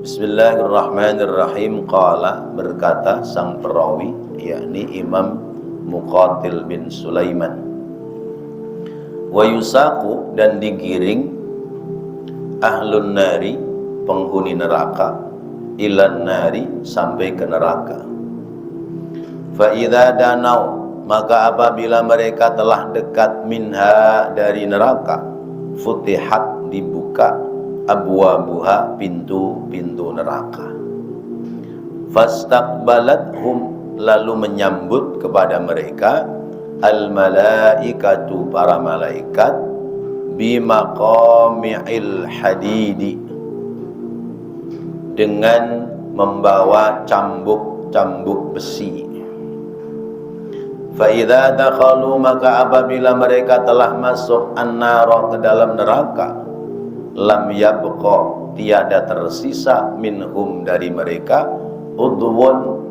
Bismillahirrahmanirrahim. Qala, berkata sang perawi, yakni Imam Muqatil bin Sulaiman, wa yusaku, dan digiring ahlun nari, penghuni neraka, ilan nari, sampai ke neraka. Fa idza danau, maka apabila mereka telah dekat minha, dari neraka, futihat, dibuka, abwabuha, pintu-pintu neraka. Fastaqbalathum, lalu menyambut kepada mereka al malaikatu, para malaikat, bimaqami'il hadidi, dengan membawa cambuk-cambuk besi. Fa idza dakhalu, maka apabila mereka telah masuk an-nar, ke dalam neraka, lam yabqa, tiada tersisa, minhum, dari mereka, udwun,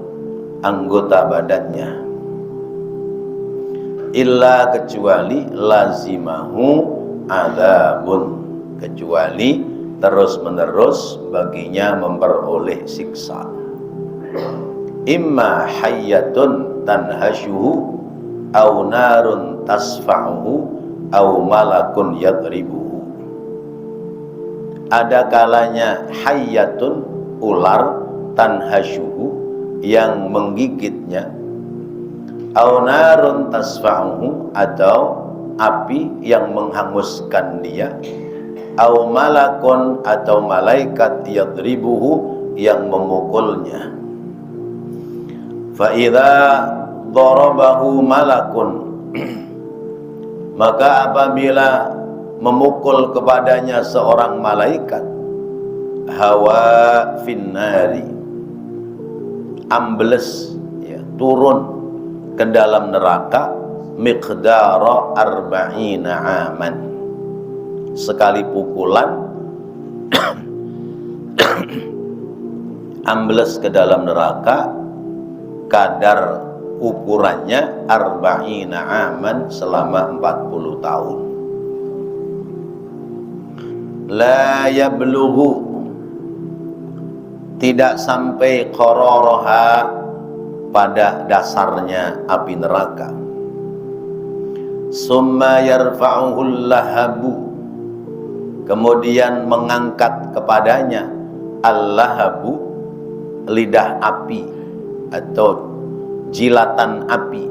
anggota badannya, illa, kecuali, lazimahu adzabun, kecuali terus menerus baginya memperoleh siksa. Imma hayyatun tanhashuhu, au narun tasfa'uhu, au malakun yadribuhu. Ada kalanya hayyatun, ular, tanhashuhu, yang menggigitnya, au narun tasfa'uhu, atau api yang menghanguskan dia, au malakun, atau malaikat, yadribuhu, yang memukulnya. Fa idza darabahu malakun, maka apabila memukul kepadanya seorang malaikat, hawa finnari, ambles, ya, turun ke dalam neraka, miqdara arba'ina aman, sekali pukulan ambles ke dalam neraka, kadar ukurannya arba'ina aman, selama 40 tahun. La yablughu, tidak sampai qararaha, pada dasarnya api neraka. Summa yarfa'uhul lahabu, kemudian mengangkat kepadanya al-lahabu, lidah api atau jilatan api,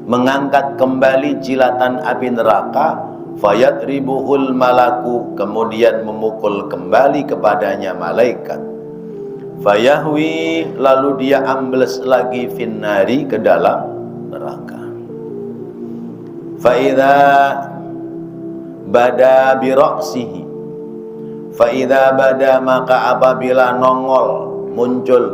mengangkat kembali jilatan api neraka. Fayadribuhul malaku, kemudian memukul kembali kepadanya malaikat. Fayahwi, lalu dia ambles lagi finnari, ke dalam neraka. Faidha bada biraqsihi, faidha bada, maka apabila nongol, muncul,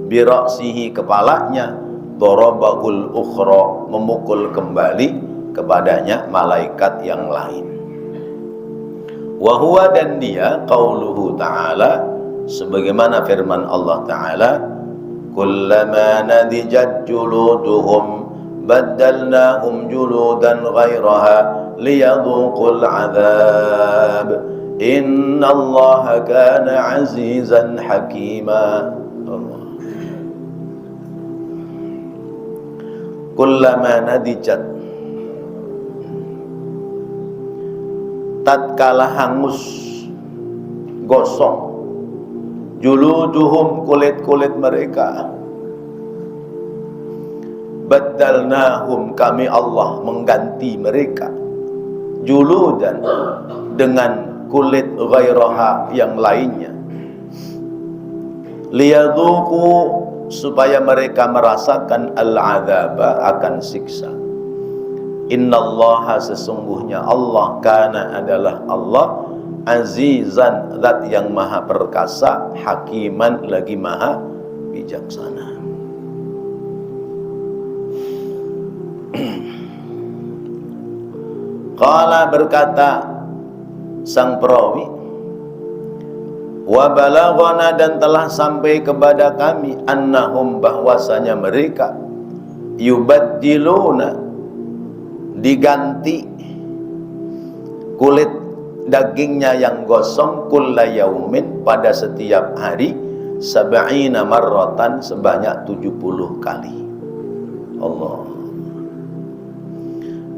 biraqsihi, kepalanya, darabahul ukhra, memukul kembali kepadanya malaikat yang lain. Wa huwa, dan dia, qauluhu ta'ala, sebagaimana firman Allah Ta'ala, kullama nadijat juluduhum baddalnahum juludan ghairaha liyadhuqul azab innallaha kana azizan hakima. Allah. Kullama nadijat, tatkala hangus, gosong, juluduhum, kulit-kulit mereka, baddalnahum, kami Allah mengganti mereka, juludan, dengan kulit ghairaha, yang lainnya, liyadhuqu, supaya mereka merasakan al-adzaba, akan siksa. Innallaha, sesungguhnya Allah, kana, adalah Allah, azizan, zat yang maha perkasa, hakiman, lagi maha bijaksana. Qala, berkata sang perawi, wa balaghana, dan telah sampai kepada kami, annahum, bahwasanya mereka, yubaddiluna, diganti kulit dagingnya yang gosong kulla yaumin, pada setiap hari, sab'ina marratan, sebanyak 70 kali. Allah.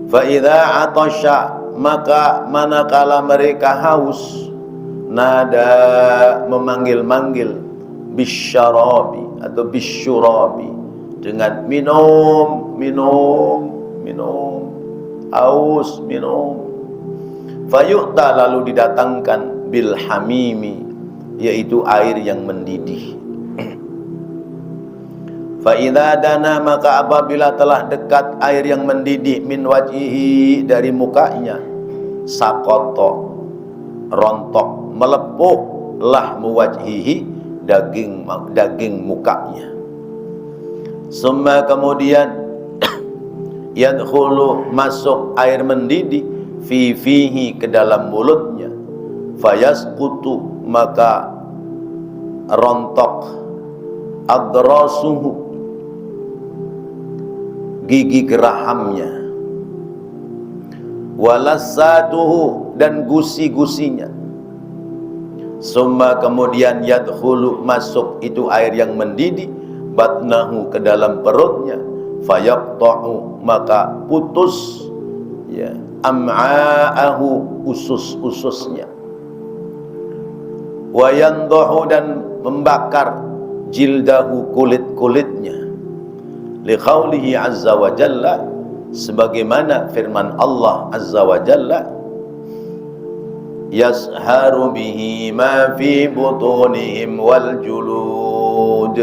Fa idza atasha, maka manakala mereka haus, nada, memanggil-manggil, bisyarabi atau bisyurabi, dengan minum, haus, minum. Fayu'ta, lalu didatangkan, bil hamimi, yaitu air yang mendidih. Fa idza dana, maka apabila telah dekat air yang mendidih, min wajhihi, dari mukanya, sakoto, rontok, melepuh, lahmu wajhihi, daging mukanya. Summa, kemudian, yadkhulu, masuk air mendidih, fi fihi, ke dalam mulutnya, fayasqutu, maka rontok, adrasuhu, gigi gerahamnya, walassatuhu, dan gusi-gusinya. Summa, kemudian, yadkhulu, masuk itu air yang mendidih, batnahu, ke dalam perutnya, fayaqta'u, maka putus, ya, am'a'ahu, usus-ususnya, wa yandahu, dan membakar, jildahu, kulit-kulitnya, liqaulihi azza wa jalla, sebagaimana firman Allah azza wa jalla, yasharu bihi ma fi butunihim wal julud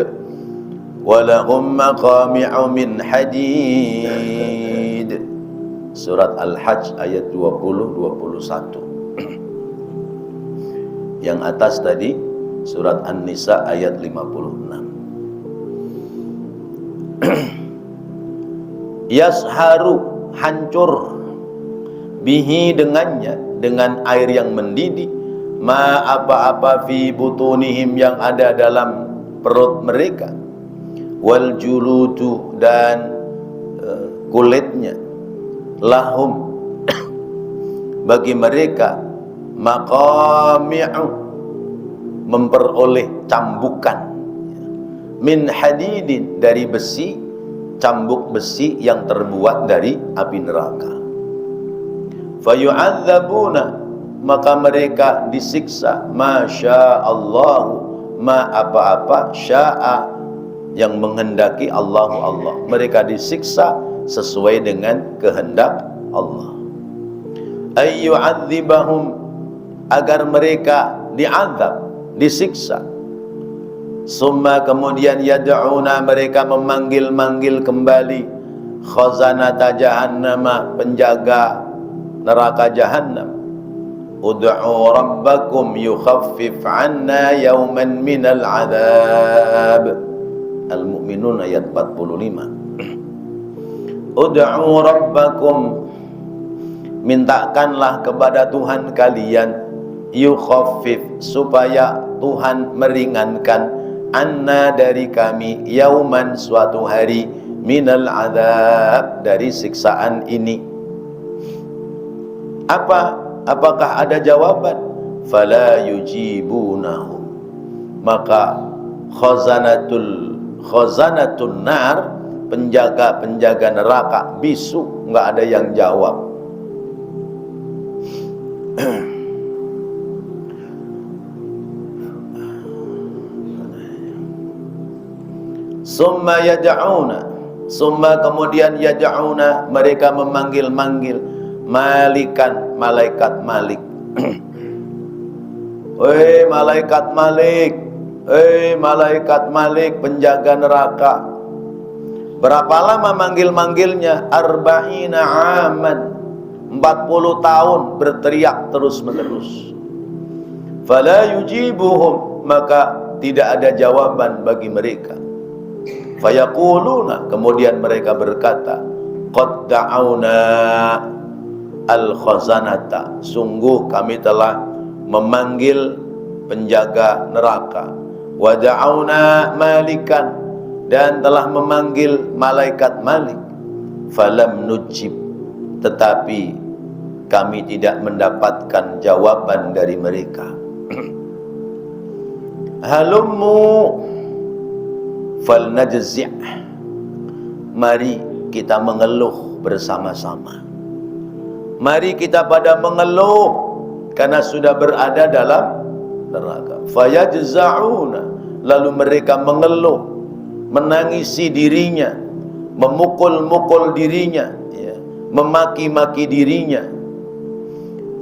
walahum maqami'u min hadid. Surat Al-Hajj ayat 20-21. Yang atas tadi surat An-Nisa ayat 56. Yasharu, hancur, bihi, dengannya, dengan air yang mendidih, ma, apa-apa, fi butunihim, yang ada dalam perut mereka, wal juludu, dan kulitnya, lahum, bagi mereka, maqami'u, memperoleh cambukan, min hadidin, dari besi, cambuk besi yang terbuat dari api neraka. Fayu'adzabuna, maka mereka disiksa, masya'allahu, ma, apa-apa, sya'a, yang menghendaki Allah, mereka disiksa sesuai dengan kehendak Allah. Ayyu'adzibahum, agar mereka diazab, disiksa. Summa, kemudian, yad'una, mereka memanggil-manggil kembali, khazanata jahannama, penjaga neraka jahannam, ud'u rabbakum yukhaffif 'anna yawman minal 'adzab. Al-Mu'minun ayat 45. Ud'u rabbakum, mintakanlah kepada Tuhan kalian, yukhaffif, supaya Tuhan meringankan, anna, dari kami, yauman, suatu hari, minal adzab, dari siksaan ini. Apakah ada jawaban? Fala yujibunahu, maka khazanatun nar, penjaga-penjaga neraka, bisu, nggak ada yang jawab. Summa yad'una, summa, kemudian, yad'una, mereka memanggil-manggil, malikan, malaikat Malik. Hei malaikat Malik, hei malaikat Malik, penjaga neraka. Berapa lama manggil-manggilnya? Arba'ina aman, 40 tahun berteriak terus-menerus. Fala yujibuhum, maka tidak ada jawaban bagi mereka. Fayaquluna, kemudian mereka berkata, qad da'auna al-khazanata, sungguh kami telah memanggil penjaga neraka, wa da'auna malikan, dan telah memanggil malaikat Malik, falam nujib, tetapi kami tidak mendapatkan jawaban dari mereka. Halummu falnajzi', mari kita mengeluh bersama-sama. Mari kita pada mengeluh karena sudah berada dalam neraka. Fayajza'una, lalu mereka mengeluh, menangisi dirinya, memukul-mukul dirinya, ya, memaki-maki dirinya.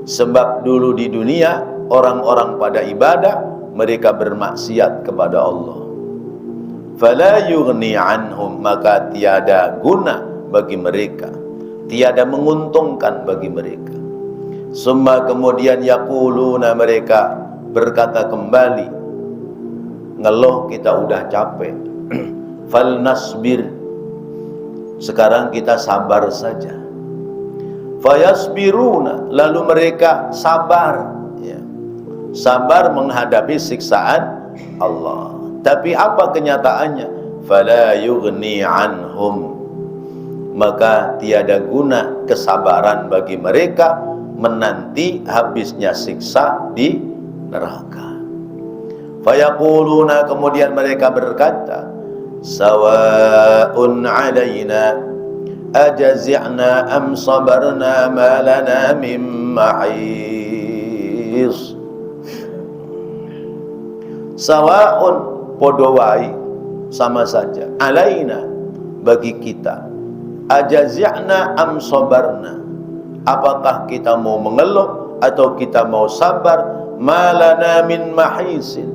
Sebab dulu di dunia orang-orang pada ibadah, mereka bermaksiat kepada Allah. Fala yughni anhum, maka tiada guna bagi mereka, tiada menguntungkan bagi mereka. Summa, kemudian yaquluna, mereka berkata kembali, ngeluh kita udah capek. Fal nasbir, sekarang kita sabar saja. Fayasbiruna, lalu mereka sabar, ya, sabar menghadapi siksaan Allah. Tapi apa kenyataannya? Fala yughni anhum, maka tiada guna kesabaran bagi mereka menanti habisnya siksa di neraka. Fayaquluna, kemudian mereka berkata, sawa'un alaina ajazi'na am sabarna ma lana min mahis. Sawa'un, podo wae, sama saja, alaina, bagi kita, ajazi'na am sabarna, apakah kita mau mengeluh atau kita mau sabar, ma lana min mahisin,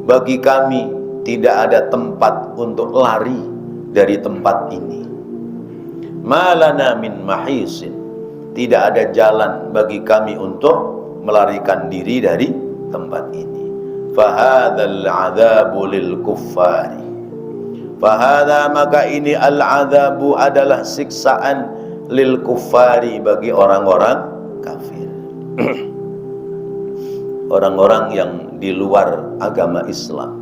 bagi kami tidak ada tempat untuk lari dari tempat ini. Ma lana min mahisin, tidak ada jalan bagi kami untuk melarikan diri dari tempat ini. Fahadzal adzabu lil kuffari, fahadza, maka ini al adzabu adalah siksaan, lil kuffari, bagi orang-orang kafir. Orang-orang yang di luar agama Islam.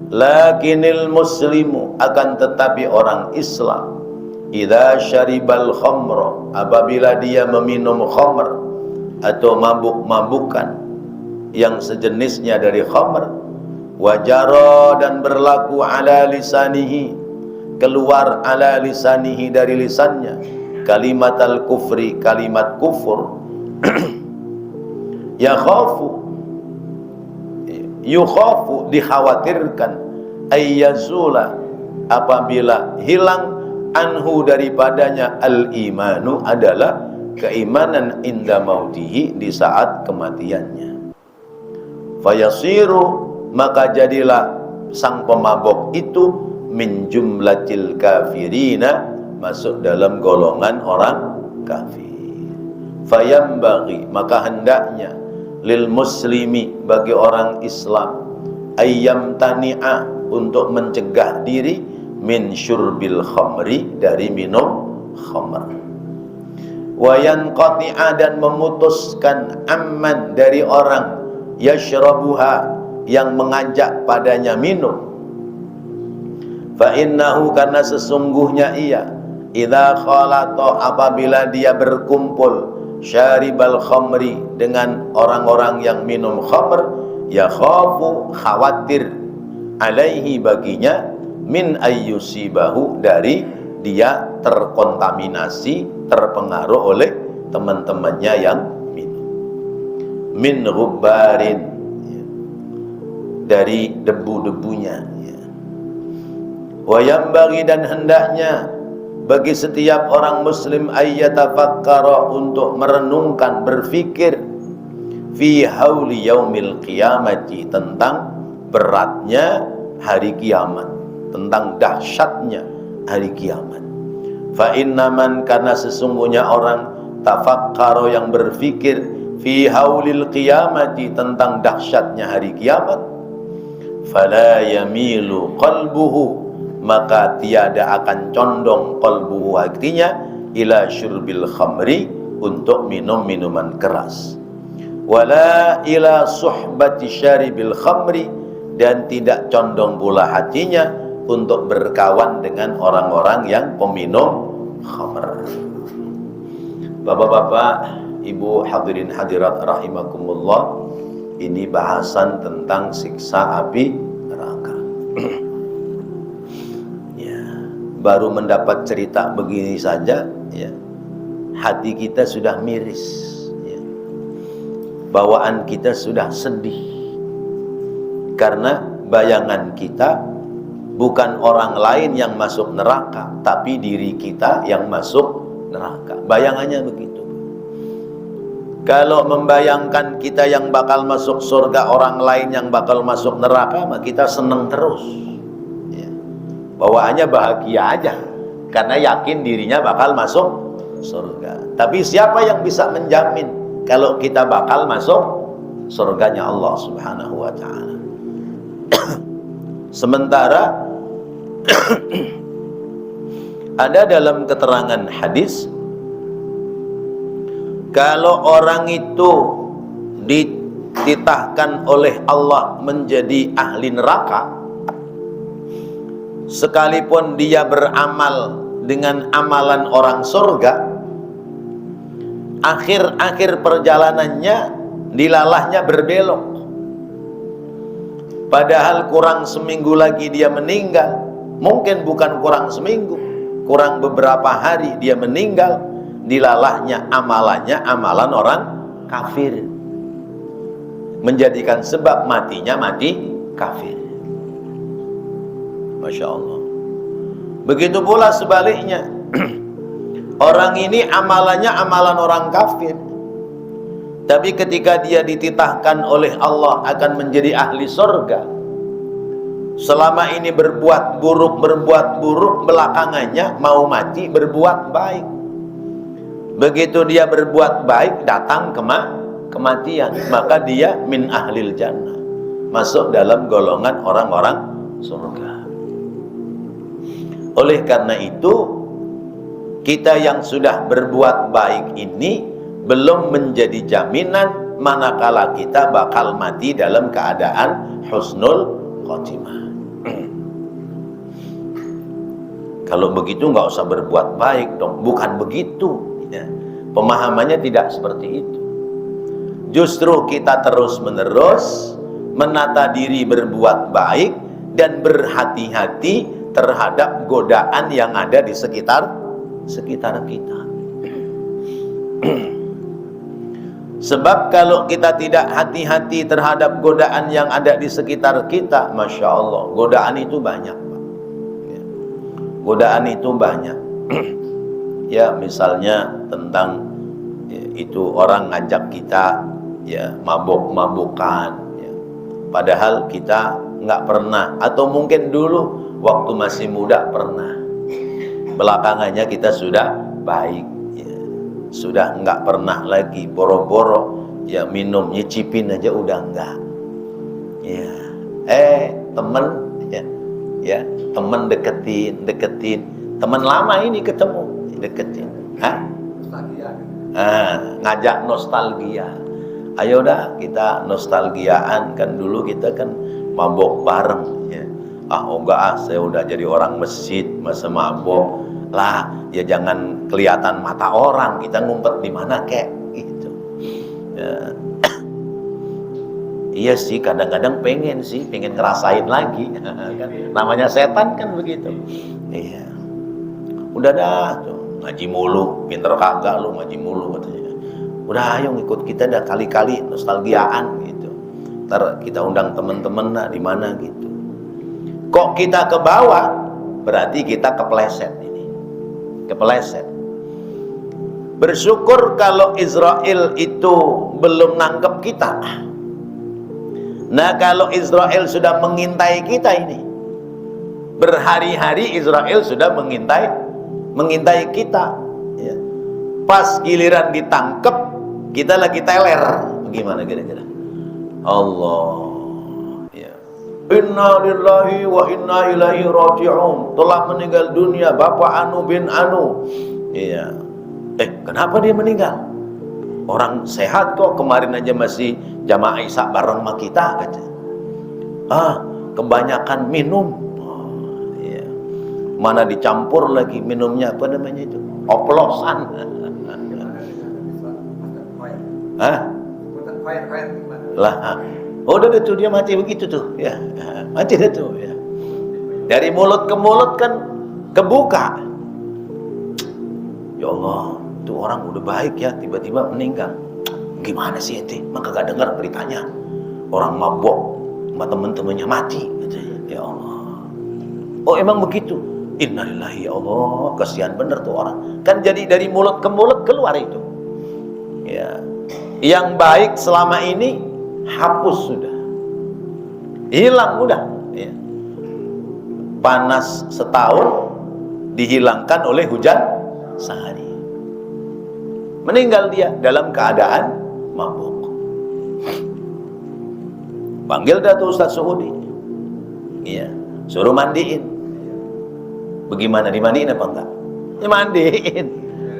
Lakinil muslimu, akan tetapi orang Islam, idza syaribal khamra, apabila dia meminum khamr atau mabuk-mabukan yang sejenisnya dari khamr, wajara, dan berlaku ala lisanihi, keluar ala lisanihi, dari lisannya, kalimat al-kufri, kalimat kufur, yakhafu, yukhafu, dikhawatirkan, ayyazula, apabila hilang, anhu, daripadanya, al-imanu, adalah keimanan, inda mautihi, di saat kematiannya. Fayasiru, maka jadilah sang pemabok itu min jumlatil kafirina, masuk dalam golongan orang kafir. Fayambaghi, maka hendaknya, lil muslimi, bagi orang Islam, ayyam tani'a, untuk mencegah diri, min syurbil khamri, dari minum khamr, wayan qati'a, dan memutuskan, amman, dari orang, yashrabuha, yang mengajak padanya minum. Fa innahu, karena sesungguhnya ia, idza khalata, apabila dia berkumpul, syaribal khamri, dengan orang-orang yang minum khamr, yakhafu, khawatir, alaihi, baginya, min ayyusibahu, dari dia terkontaminasi, terpengaruh oleh teman-temannya yang minum. Min ghubbarin, dari debu-debunya, ya. Wa yambaghi, dan hendaknya bagi setiap orang muslim, ayyatafakkara, untuk merenungkan, berfikir, fi hauli yaumil qiyamati, tentang beratnya hari kiamat, tentang dahsyatnya hari kiamat. Fa innaman, karena sesungguhnya orang, tafakkara, yang berfikir, fi haulil qiyamati, tentang dahsyatnya hari kiamat, fala yamilu qalbuhu, maka tiada akan condong qalbuhu, hatinya, ila syurbil khamri, untuk minum minuman keras, wala ila suhbati syaribil khamri, dan tidak condong pula hatinya untuk berkawan dengan orang-orang yang peminum khamr. Bapak-bapak, ibu hadirin hadirat rahimakumullah, ini bahasan tentang siksa api neraka. Ya, baru mendapat cerita begini saja, ya, hati kita sudah miris, ya. Bawaan kita sudah sedih, karena bayangan kita bukan orang lain yang masuk neraka, tapi diri kita yang masuk neraka. Bayangannya begitu. Kalau membayangkan kita yang bakal masuk surga, orang lain yang bakal masuk neraka, maka kita senang terus, ya. Bawaannya bahagia aja, karena yakin dirinya bakal masuk surga. Tapi siapa yang bisa menjamin kalau kita bakal masuk surganya Allah Subhanahu wa ta'ala? Sementara ada dalam keterangan hadis, kalau orang itu dititahkan oleh Allah menjadi ahli neraka, sekalipun dia beramal dengan amalan orang surga, akhir-akhir perjalanannya dilalahnya berbelok. Padahal kurang seminggu lagi dia meninggal. Mungkin bukan kurang seminggu, kurang beberapa hari dia meninggal. Dilalahnya amalannya amalan orang kafir, menjadikan sebab matinya mati kafir. Masya Allah. Begitu pula sebaliknya. Orang ini amalannya amalan orang kafir, tapi ketika dia dititahkan oleh Allah akan menjadi ahli surga, selama ini berbuat buruk, belakangannya mau mati berbuat baik. Begitu dia berbuat baik, datang kematian, maka dia min ahlil jannah, masuk dalam golongan orang-orang surga. Oleh karena itu, kita yang sudah berbuat baik ini belum menjadi jaminan manakala kita bakal mati dalam keadaan husnul khotimah. Kalau begitu nggak usah berbuat baik dong. Bukan begitu, ya. Pemahamannya tidak seperti itu. Justru kita terus-menerus menata diri berbuat baik dan berhati-hati terhadap godaan yang ada di sekitar kita. Sebab kalau kita tidak hati-hati terhadap godaan yang ada di sekitar kita, Masya Allah, godaan itu banyak, Pak. Ya. Godaan itu banyak. Ya, misalnya tentang, ya, itu orang ngajak kita, ya, mabuk-mabukan, ya. Padahal kita nggak pernah, atau mungkin dulu waktu masih muda pernah. Belakangannya kita sudah baik, ya. Sudah nggak pernah lagi boro-boro, ya, minum, nyicipin aja udah enggak, ya. Temen, ya, temen deketin temen lama ini ketemu, deketin, ngajak nostalgia. Ayo dah kita nostalgiaan, kan dulu kita kan mabok bareng, ya. Enggak, saya udah jadi orang masjid, masa mabok lah, ya jangan kelihatan mata orang, kita ngumpet di mana kek, gitu. Ya. Iya sih, kadang-kadang pengen ngerasain lagi, kan namanya setan kan begitu. Iya. Udah dah, tuh, ngaji mulu, pinter kagak lu ngaji mulu, katanya. Udah ayo ngikut kita dah, kali-kali nostalgiaan gitu. Ntar kita undang temen-temen lah di mana gitu. Kok kita ke bawah, berarti kita kepleset ini. Kepleset. Bersyukur kalau Israel itu belum nangkep kita. Nah, kalau Israel sudah mengintai kita ini, berhari-hari Israel sudah mengintai kita, ya. Pas giliran ditangkep, kita lagi teler. Bagaimana kira-kira? Allah, ya. Inna lillahi wa inna ilaihi raji'un. Telah meninggal dunia Bapak Anu bin Anu. Iya. Kenapa dia meninggal? Orang sehat kok, kemarin aja masih jamaah Isya bareng sama kita, kata. Kebanyakan minum. Iya. Mana dicampur lagi minumnya, apa namanya itu? Oplosan. Hah? Lah, oh udah tuh dia mati begitu tuh, ya, mati dah tuh, ya. Dari mulut ke mulut kan kebuka. Ya Allah, itu orang udah baik ya, tiba-tiba meninggal. Gimana sih ente? Maka gak dengar beritanya orang mabok sama temen-temennya mati, katanya. Ya Allah. Oh emang begitu? Innalillahi, ya Allah, kasihan bener tuh orang. Kan jadi dari mulut ke mulut keluar itu. Ya. Yang baik selama ini hapus sudah. Hilang udah, ya. Panas setahun dihilangkan oleh hujan sehari. Meninggal dia dalam keadaan mabuk. Panggil dah tuh Ustaz Suhudi. Iya, suruh mandiin. Bagaimana, dimandiin apa enggak? Ya mandiin.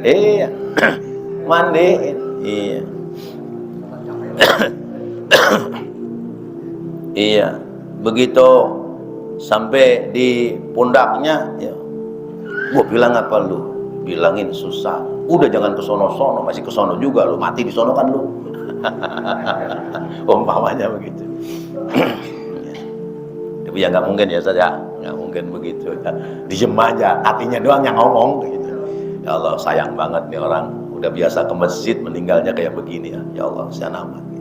Iya. Mandiin. Iya. Iya. Begitu sampai di pundaknya, ya. Gua bilang apa lu? Bilangin susah. Udah jangan ke sono-sono, masih ke sono juga lu, mati di sono kan lu. Umpamanya begitu. Tapi ya nggak mungkin ya saja, nggak mungkin begitu. Diem aja, hatinya doang yang ngomong gitu. Ya Allah, sayang banget nih orang, udah biasa ke masjid meninggalnya kayak begini ya. Ya Allah, saya nama gitu.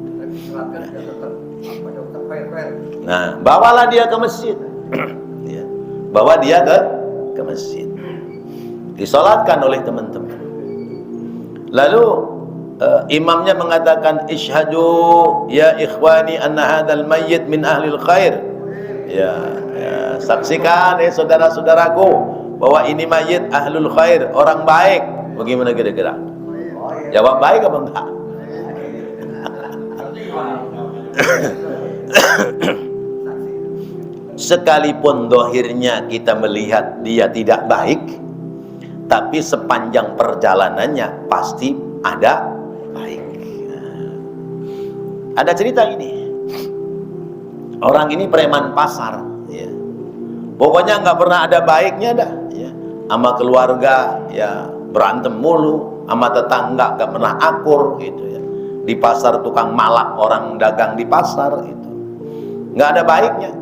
Nah, bawalah dia ke masjid. Ya. Bawa dia ke masjid. Disolatkan oleh teman-teman. Lalu imamnya mengatakan, "Ishhadu ya ikhwani anna hadzal mayyit min ahlil khair." Ya, saksikan saudara-saudaraku bahwa ini mayit ahlul khair, orang baik. Bagaimana kira-kira? Jawab baik apa enggak? Sekalipun dohirnya kita melihat dia tidak baik, tapi sepanjang perjalanannya pasti ada baik. Ada cerita ini. Orang ini preman pasar, ya. Pokoknya nggak pernah ada baiknya dah, ya. Sama keluarga, ya berantem mulu, sama tetangga nggak pernah akur, gitu ya. Di pasar tukang malak orang dagang di pasar itu, nggak ada baiknya.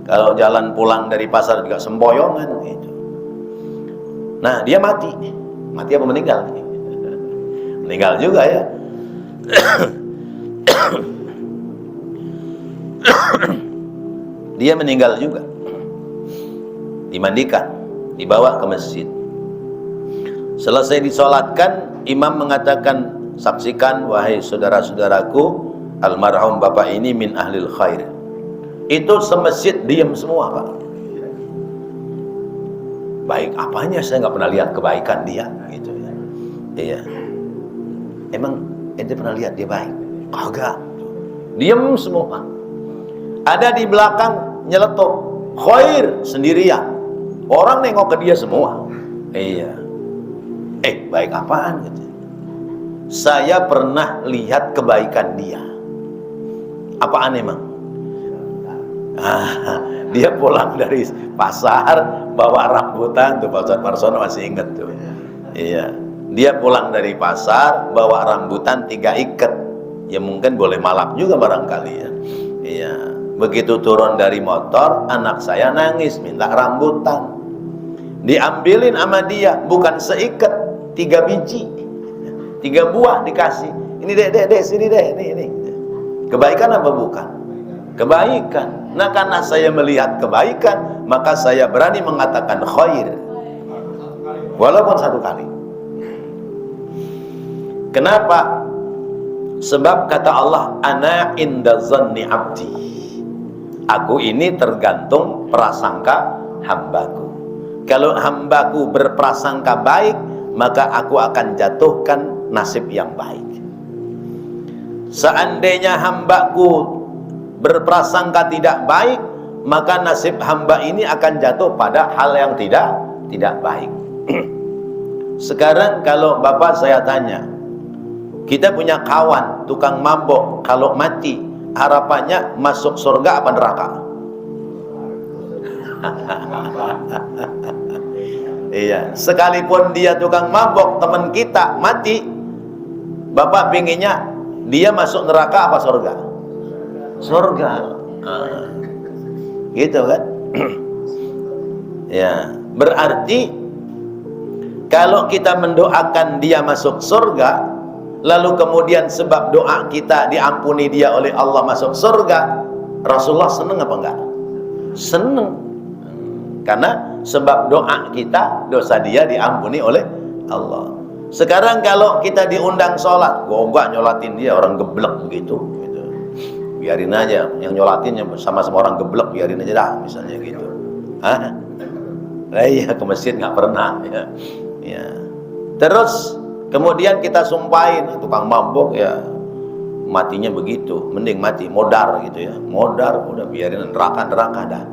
Kalau jalan pulang dari pasar juga semboyongan, gitu. Nah dia mati apa meninggal? Meninggal juga ya. Dia meninggal juga. Dimandikan, dibawa ke masjid. Selesai disolatkan, imam mengatakan, saksikan wahai saudara-saudaraku, almarhum bapak ini min ahlil khair. Itu semasjid diam semua, Pak. Baik apanya, saya nggak pernah lihat kebaikan dia, gitu ya. Iya. Emang ente pernah lihat dia baik? Kagak. Diam semua. Ada di belakang nyeletuk khair sendirian. Orang nengok ke dia semua. Iya. Baik apaan gitu. Saya pernah lihat kebaikan dia. Apaan emang? Dia pulang dari pasar bawa rambutan tuh, Pak Ustadz Marsono masih inget tuh. Iya. Dia pulang dari pasar bawa rambutan 3 ikat. Ya mungkin boleh malap juga barangkali ya. Iya. Begitu turun dari motor, anak saya nangis minta rambutan. Diambilin sama dia, bukan seikat, 3 biji, 3 buah dikasih. Ini dek, sini deh, ini. Kebaikan apa bukan? Kebaikan. Nah karena saya melihat kebaikan, maka saya berani mengatakan khair, walaupun 1 kali. Kenapa? Sebab kata Allah, ana inda zanni abdi. Aku ini tergantung prasangka hambaku. Kalau hambaku berprasangka baik, maka aku akan jatuhkan nasib yang baik. Seandainya hambaku berprasangka tidak baik, maka nasib hamba ini akan jatuh pada hal yang tidak baik. Sekarang kalau Bapak saya tanya, kita punya kawan tukang mabok, kalau mati harapannya masuk surga apa neraka? Iya, sekalipun dia tukang mabok, teman kita mati, Bapak pinginnya dia masuk neraka apa surga? Surga. Gitu kan? Ya, berarti kalau kita mendoakan dia masuk surga, lalu kemudian sebab doa kita diampuni dia oleh Allah masuk surga, Rasulullah seneng apa enggak? Seneng. Karena sebab doa kita, dosa dia diampuni oleh Allah. Sekarang kalau kita diundang sholat, gua enggak nyolatin dia, orang geblek begitu, gitu. Biarin aja, yang nyolatin sama-sama orang geblek, biarin aja dah, misalnya gitu. Hah? Iya, ke masjid nggak pernah, ya. Ya. Terus kemudian kita sumpahin tukang mabuk, ya matinya begitu, mending mati modar gitu ya, modar, udah biarin neraka dah.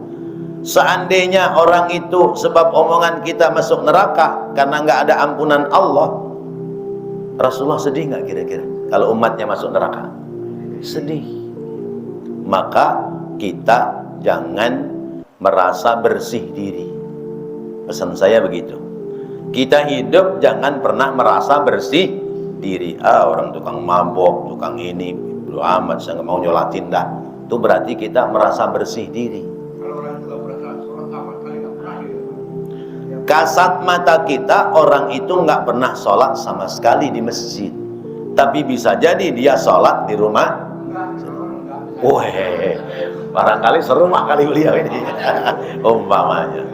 Seandainya orang itu sebab omongan kita masuk neraka karena nggak ada ampunan Allah, Rasulullah sedih nggak kira-kira kalau umatnya masuk neraka? Sedih. Maka kita jangan merasa bersih diri. Pesan saya begitu. Kita hidup jangan pernah merasa bersih diri. Orang tukang mabok, tukang ini, bodo amat, saya nggak mau nyolatin dah. Itu berarti kita merasa bersih diri. Kasat mata kita, orang itu nggak pernah sholat sama sekali di masjid, tapi bisa jadi dia sholat di rumah. Wah, barangkali serumah kali beliau ini. Umpamanya.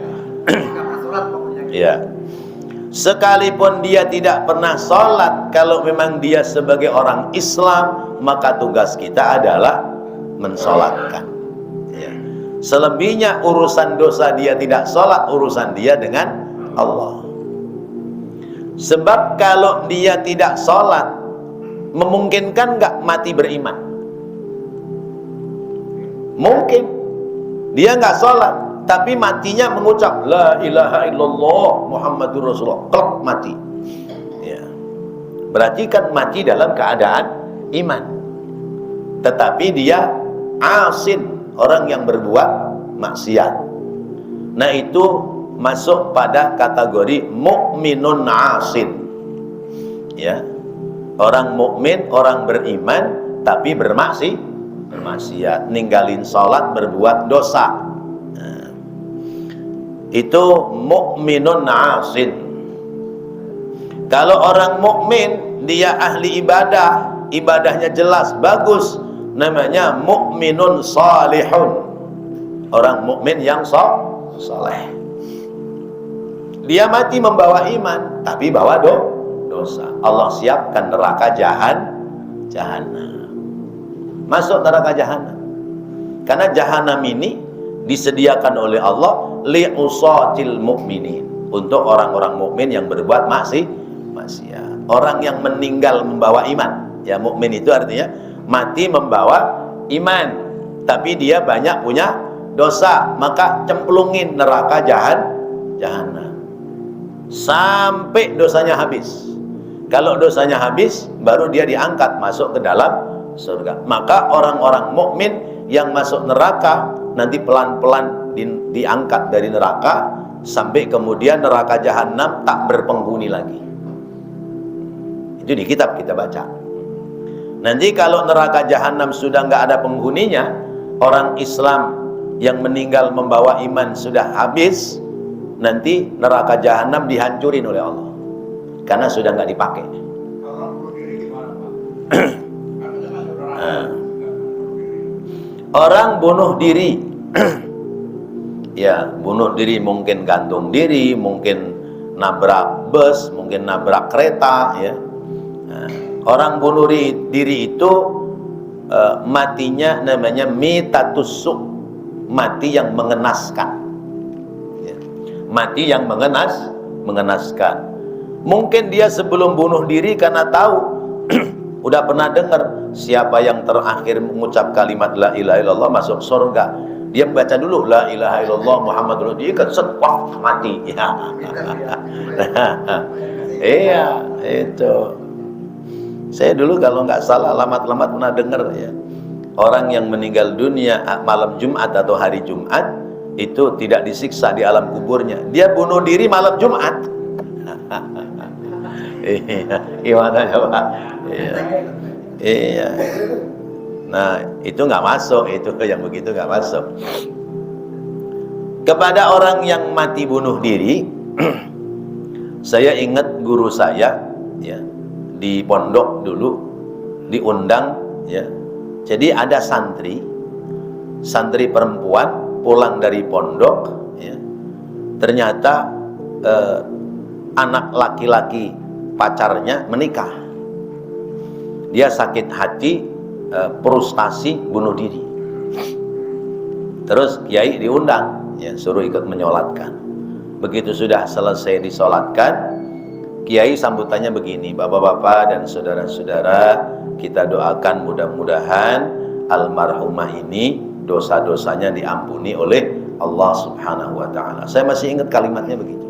Ya. Sekalipun dia tidak pernah sholat, kalau memang dia sebagai orang Islam, maka tugas kita adalah mensolatkan. Ya. Selebihnya urusan dosa dia tidak sholat, urusan dia dengan Allah. Sebab kalau dia tidak sholat, memungkinkan nggak mati beriman? Mungkin. Dia nggak sholat, tapi matinya mengucap la ilaha illallah Muhammadur Rasulullah, klok mati. Ya. Berarti kan mati dalam keadaan iman. Tetapi dia asin, orang yang berbuat maksiat. Nah, itu masuk pada kategori mukminun asin. Ya. Orang mukmin, orang beriman tapi bermaksiat, ninggalin sholat, berbuat dosa. Itu mukminun asin. Kalau orang mukmin dia ahli ibadah, ibadahnya jelas bagus, namanya mukminun salihun. Orang mukmin yang saleh. Dia mati membawa iman, tapi bawa dosa. Allah siapkan neraka jahanam. Masuk neraka jahanam. Karena jahanam ini disediakan oleh Allah li'usatil mu'minin, untuk orang-orang mukmin yang berbuat maksiat. Orang yang meninggal membawa iman. Ya, mukmin itu artinya mati membawa iman, tapi dia banyak punya dosa, maka cemplungin neraka jahanam sampai dosanya habis. Kalau dosanya habis, baru dia diangkat masuk ke dalam surga. Maka orang-orang mukmin yang masuk neraka nanti pelan-pelan diangkat dari neraka sampai kemudian neraka jahanam tak berpenghuni lagi. Itu di kitab kita baca. Nanti kalau neraka jahanam sudah nggak ada penghuninya, orang Islam yang meninggal membawa iman sudah habis, nanti neraka jahanam dihancurin oleh Allah karena sudah nggak dipakai. Orang bunuh diri, ya bunuh diri, mungkin gantung diri, mungkin nabrak bus, mungkin nabrak kereta, ya. Orang bunuh diri itu matinya namanya mitatusuk, mati yang mengenaskan, ya. Mati yang mengenaskan. Mungkin dia sebelum bunuh diri karena tahu udah pernah dengar siapa yang terakhir mengucap kalimat la ilaha illallah masuk surga. Dia baca dulu la ilaha illallah Muhammadur Rasulullah, dia kan setwak mati. Ya. Iya, itu. Saya dulu kalau nggak salah alamat-alamat pernah dengar, ya. Orang yang meninggal dunia malam Jumat atau hari Jumat itu tidak disiksa di alam kuburnya. Dia bunuh diri malam Jumat. Iya, gimana ya Pak? Iya. Iya. Nah, itu nggak masuk, itu yang begitu nggak masuk. Kepada orang yang mati bunuh diri, saya ingat guru saya, ya, di pondok dulu diundang, ya. Jadi ada santri perempuan pulang dari pondok, ya. Ternyata anak laki-laki pacarnya menikah. Dia sakit hati, frustasi, bunuh diri. Terus kiai diundang, ya, suruh ikut menyolatkan. Begitu sudah selesai disolatkan, kiai sambutannya begini, bapak-bapak dan saudara-saudara, kita doakan mudah-mudahan almarhumah ini dosa-dosanya diampuni oleh Allah Subhanahu wa ta'ala. Saya masih ingat kalimatnya begitu.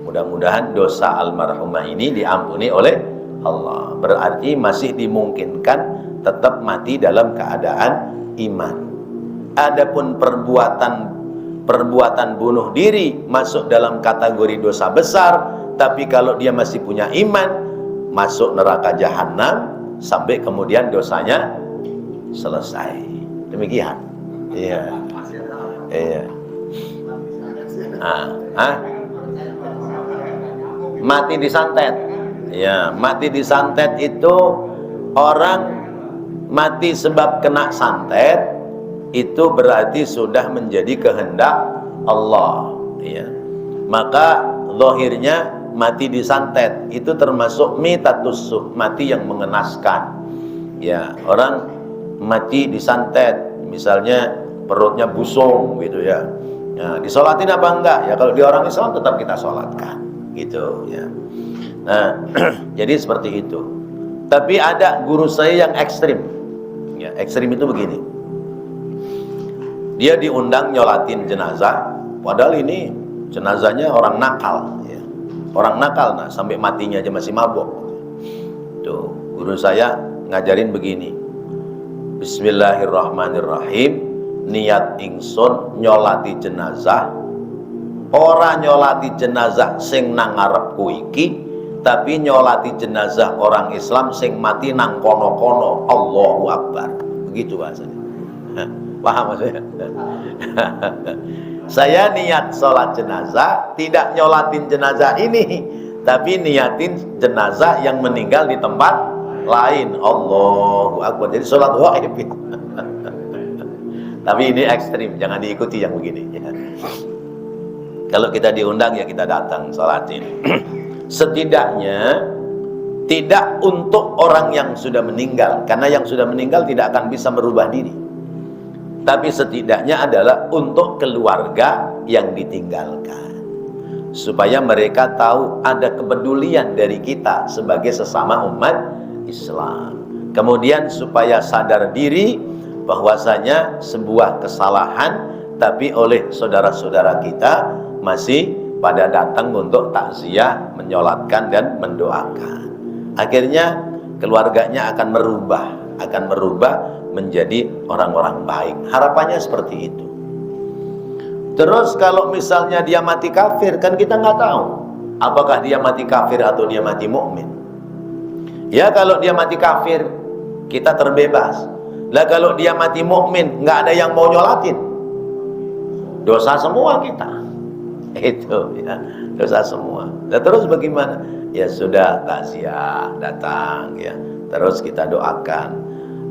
Mudah-mudahan dosa almarhumah ini diampuni oleh Allah. Berarti masih dimungkinkan tetap mati dalam keadaan iman. Adapun perbuatan bunuh diri masuk dalam kategori dosa besar, tapi kalau dia masih punya iman, masuk neraka jahanam sampai kemudian dosanya selesai. Demikian. Iya. Iya. Mati disantet. Ya, mati disantet itu orang mati sebab kena santet, itu berarti sudah menjadi kehendak Allah, ya. Maka zahirnya mati disantet itu termasuk mitatus suh, mati yang mengenaskan. Ya, orang mati disantet, misalnya perutnya busung gitu ya. Nah, disolatin apa enggak? Ya kalau di orang Islam tetap kita solatkan, gitu ya. Nah, jadi seperti itu. Tapi ada guru saya yang ekstrim. Ya, ekstrim itu begini. Dia diundang nyolatin jenazah, padahal ini jenazahnya orang nakal, ya. Orang nakal, nah sampai matinya aja masih mabuk. Tuh, guru saya ngajarin begini. Bismillahirrahmanirrahim. Niat ingsun nyolati jenazah. Ora nyolati jenazah sing nang ngarepku iki, tapi nyolati jenazah orang Islam sing mati nang kono-kono. Allahu Akbar. Begitu bahasanya. Paham maksudnya? Saya niat sholat jenazah, tidak nyolatin jenazah ini, tapi niatin jenazah yang meninggal di tempat lain. Allahu Akbar. Jadi sholat gaib. Tapi ini ekstrim, jangan diikuti yang begini, ya. Kalau kita diundang ya kita datang sholatin. Setidaknya tidak untuk orang yang sudah meninggal, karena yang sudah meninggal tidak akan bisa merubah diri. Tapi setidaknya adalah untuk keluarga yang ditinggalkan, supaya mereka tahu ada kepedulian dari kita sebagai sesama umat Islam. Kemudian supaya sadar diri bahwasanya sebuah kesalahan, tapi oleh saudara-saudara kita masih pada datang untuk takziah, menyolatkan dan mendoakan. Akhirnya keluarganya akan merubah menjadi orang-orang baik. Harapannya seperti itu. Terus kalau misalnya dia mati kafir, kan kita nggak tahu apakah dia mati kafir atau dia mati mukmin. Ya kalau dia mati kafir, kita terbebas. Lah kalau dia mati mukmin, nggak ada yang mau nyolatin, dosa semua kita. Itu ya, dosa semua. Nah, terus bagaimana? Ya sudah, takziah datang ya. Terus kita doakan.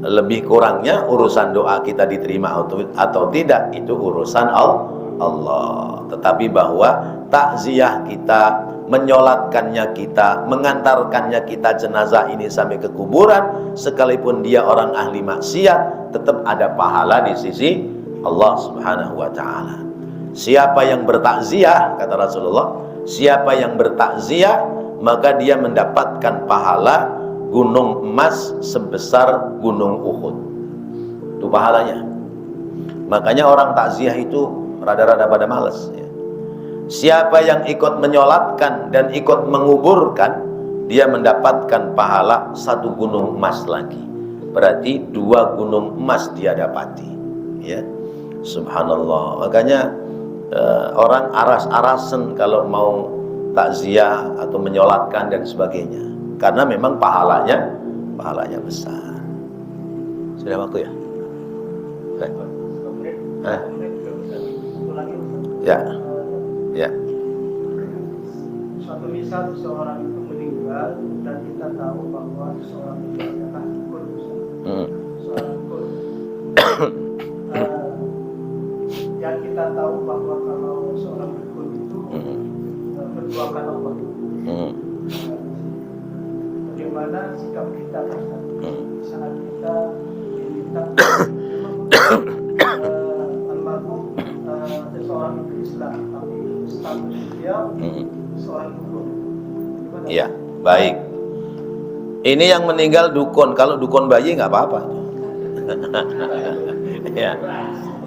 Lebih kurangnya urusan doa kita diterima atau tidak itu urusan Allah. Tetapi bahwa takziah kita, menyolatkannya kita, mengantarkannya kita jenazah ini sampai ke kuburan, sekalipun dia orang ahli maksiat, tetap ada pahala di sisi Allah Subhanahu wa ta'ala. Siapa yang bertakziah, kata Rasulullah, siapa yang bertakziah, maka dia mendapatkan pahala gunung emas sebesar gunung Uhud. Itu pahalanya. Makanya orang takziah itu rada-rada pada males ya. Siapa yang ikut menyolatkan dan ikut menguburkan, dia mendapatkan pahala satu gunung emas lagi. Berarti 2 gunung emas dia dapati ya. Subhanallah. Makanya orang aras-arasen kalau mau takziah atau menyolatkan dan sebagainya, karena memang pahalanya besar. Sudah waktu ya? Ya, ya. Suatu misal seseorang itu meninggal dan kita tahu bahwa seseorang itu adalah dukun, seorang dukun. Yang kita tahu bahwa kalau seorang dukun itu berduakan Allah. Bagaimana sikap kita saat kita diminta almarhum seseorang itu Islam, tapi status dia seorang dukun. Iya, baik. Ini yang meninggal dukun. Kalau dukun bayi nggak apa-apa. Ya.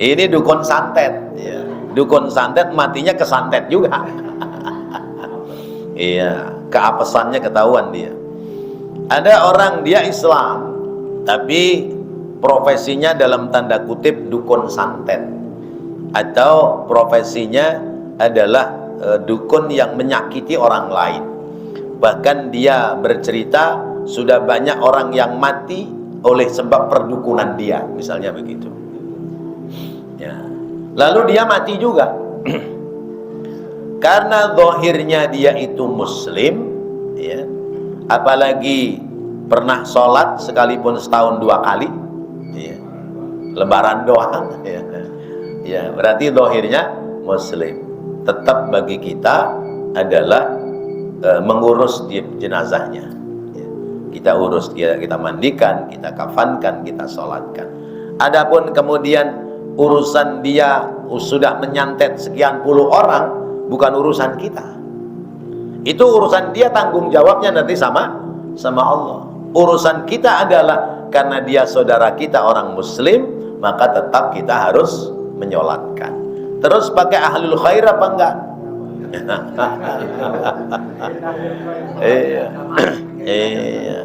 Ini dukun santet. Ya. Dukun santet matinya kesantet juga. Iya, keapesannya ketahuan dia. Ada orang dia Islam, tapi profesinya dalam tanda kutip dukun santet, atau profesinya adalah dukun yang menyakiti orang lain. Bahkan dia bercerita sudah banyak orang yang mati oleh sebab perdukunan dia, misalnya begitu ya. Lalu dia mati juga karena zahirnya dia itu muslim ya, apalagi pernah sholat sekalipun setahun 2 kali ya. Lebaran doang ya. Ya, berarti zahirnya muslim. Tetap bagi kita adalah mengurus jenazahnya ya. Kita urus dia, kita mandikan, kita kafankan, kita sholatkan. Adapun kemudian urusan dia sudah menyantet sekian puluh orang, bukan urusan kita. Itu urusan dia, tanggung jawabnya nanti sama Allah. Urusan kita adalah karena dia saudara kita orang muslim, maka tetap kita harus menyolatkan. Terus pakai ahlul khair apa enggak? Iya. Iya.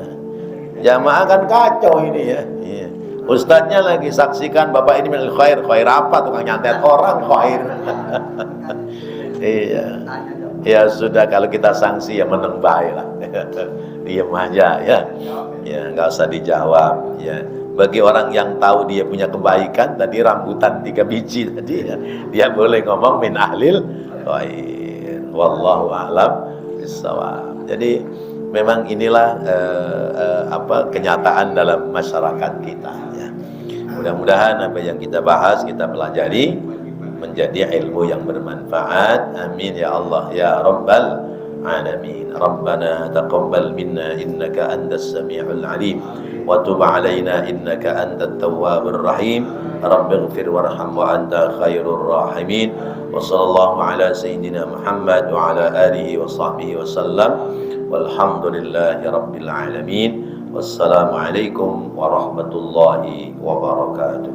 Jamaah kan kacau ini ya. Iya. Ustadznya lagi saksikan bapak ini minal khair. Khair apa? Tukang nyantet orang khair. Iya. Ya sudah, kalau kita sanksi ya meneng bae lah. Diam aja ya. Ya nggak usah dijawab ya. Bagi orang yang tahu dia punya kebaikan, tadi rambutan 3 biji tadi ya, dia boleh ngomong min ahlil khair. Wallahu a'lam bissawab. Jadi memang inilah kenyataan dalam masyarakat kita ya. Mudah-mudahan apa yang kita bahas, kita pelajari menjadi ilmu yang bermanfaat. Amin ya Allah ya rabbal alamin. Rabbana taqabbal minna innaka antas samiul alim wa tub alaina innaka antat tawwabur rahim. Rabbighfir warham wa anta khairur rahimin. Wa sallallahu ala sayyidina Muhammad wa ala alihi wa sahbihi wa sallam. Walhamdulillahi rabbil alamin. Wassalamu alaikum warahmatullahi wabarakatuh.